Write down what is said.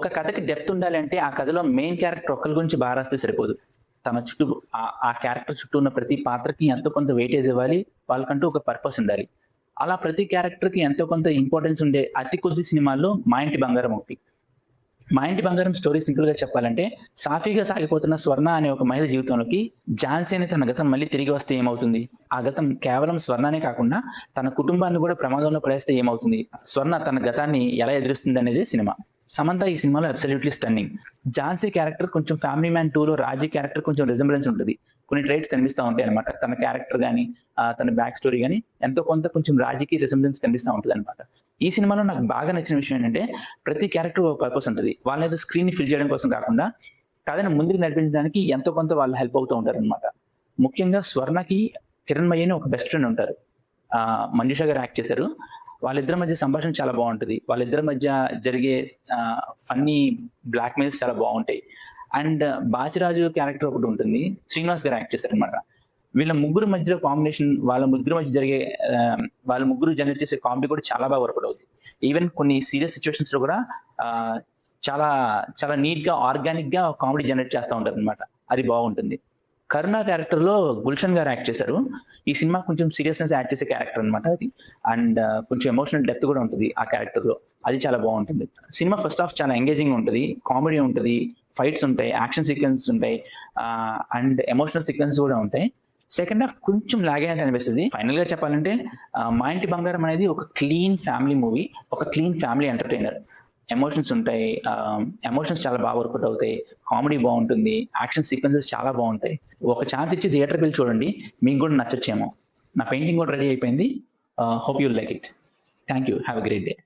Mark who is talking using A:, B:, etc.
A: ఒక కథకి డెప్త్ ఉండాలంటే ఆ కథలో మెయిన్ క్యారెక్టర్ ఒక్కళ్ళ గురించి బాగా రాస్తే సరిపోదు. తన చుట్టూ ఆ క్యారెక్టర్ చుట్టూ ఉన్న ప్రతి పాత్రకి ఎంతో కొంత వెయిటేజ్ ఇవ్వాలి. వాళ్ళకంటూ ఒక పర్పస్ ఉండాలి. అలా ప్రతి క్యారెక్టర్‌కి ఎంతో కొంత ఇంపార్టెన్స్ ఉండే అతి కొద్ది సినిమాల్లో 'మా ఇంటి బంగారం' ఒకటి. 'మా ఇంటి బంగారం' స్టోరీ సింపుల్‌గా చెప్పాలంటే, సాఫీగా సాగిపోతున్న స్వర్ణ అనే ఒక మహిళ జీవితంలోకి ఝాన్సీ అనే తన గతం మళ్ళీ తిరిగి వస్తే ఏమవుతుంది? ఆ గతం కేవలం స్వర్ణనే కాకుండా తన కుటుంబాన్ని కూడా ప్రమాదంలో పడేస్తే ఏమవుతుంది? స్వర్ణ తన గతాన్ని ఎలా ఎదురిస్తుందనేదే సినిమా. సమంత ఈ సినిమాలో అబ్సల్యూట్‌లీ స్టన్నింగ్. ఝాన్సీ క్యారెక్టర్ కొంచెం 'ఫ్యామిలీ మ్యాన్ 2'లో రాజీ క్యారెక్టర్ కొంచెం రిజెంబ్లెన్స్ ఉంటది. కొన్ని ట్రైట్స్ కనిపిస్తా ఉంటాయన్నమాట. తన క్యారెక్టర్ గాని, తన బ్యాక్ స్టోరీ గాని ఎంతో కొంత కొంచెం రాజీకి రిజెంబ్లెన్స్ కనిపిస్తా ఉంటదన్నమాట. ఈ సినిమాలో నాకు బాగా నచ్చిన విషయం ఏంటంటే, ప్రతి క్యారెక్టర్ ఒక పర్పస్ ఉంటది. వాళ్ళేదో స్క్రీన్‌ని ఫిల్ చేయడం కోసం కాకుండా, కథను ముందుకు నడిపించడానికి ఎంతో కొంత వాళ్ళు హెల్ప్ అవుతూ ఉంటారనమాట. ముఖ్యంగా స్వర్ణకి కిరణ్మయి అని ఒక బెస్ట్ ఫ్రెండ్ ఉంటారు. మంజుష గారు యాక్ట్ చేశారు. వాళ్ళిద్దరి మధ్య సంభాషణ చాలా బావుంటది. వాళ్ళిద్దరి మధ్య జరిగే ఫన్నీ బ్లాక్‌మెయిల్స్ చాలా బావుంటాయి. అండ్ బాచిరాజు క్యారెక్టర్ ఒకటుంటుంది. శ్రీనివాస్ గారు యాక్ట్ చేశారనమాట. వీళ్ళ ముగ్గురు మధ్య కాంబినేషన్ వాళ్ళ ముగ్గురు మధ్య జరిగే వాళ్ళ ముగ్గురు జనరేట్ చేసే కామెడీ కూడా చాలా బాగా వర్కౌట్ అవుద్ది. ఈవెన్ కొన్ని సీరియస్ సిట్యుయేషన్స్‌లో కూడా ఆహ్, చాలా చాలా నీట్‌గా, ఆర్గానిక్‌గా కామెడీ జనరేట్ చేస్తా ఉంటారనమాట. అది బాగుంటుంది. కరుణ క్యారెక్టర్‌లో గుల్షన్ గారు యాక్ట్ చేశారు. ఈ సినిమా కొంచెం సీరియస్‌నెస్ యాడ్ చేసే క్యారెక్టర్ అనమాట అది. అండ్ కొంచెం ఎమోషనల్ డెప్త్ కూడా ఉంటది ఆ క్యారెక్టర్‌లో. అది చాలా బావుంటుంది. సినిమా ఫస్ట్ హాఫ్ చాలా ఎంగేజింగ్‌గా ఉంటది. కామెడీ ఉంటది. ఫైట్స్ ఉంటాయి. యాక్షన్ సీక్వెన్సెస్ ఉంటాయి. అండ్ ఎమోషనల్ సీక్వెన్సెస్ కూడా ఉంటాయి. సెకండ్ హాఫ్ కొంచెం లాగ్ అయినట్టు అనిపిస్తది. ఫైనల్‌గా చెప్పాలంటే 'మా ఇంటి బంగారం' అనేది ఒక క్లీన్ ఫ్యామిలీ మూవీ. ఒక క్లీన్ ఫ్యామిలీ ఎంటర్‌టైనర్. ఎమోషన్స్ ఉంటాయి. ఎమోషన్స్ చాలా బాగా వర్కౌట్ అవుతాయి. కామెడీ బావుంటుంది. యాక్షన్ సీక్వెన్సెస్ చాలా బావుంటాయి. ఒక ఛాన్స్ ఇచ్చి థియేటర్‌కెళ్ళి చూడండి. మీకు కూడా నచ్చొచ్చేమో. నా పెయింటింగ్ కూడా రెడీ అయిపోయింది. Hope you will like it. Thank you. Have a great day.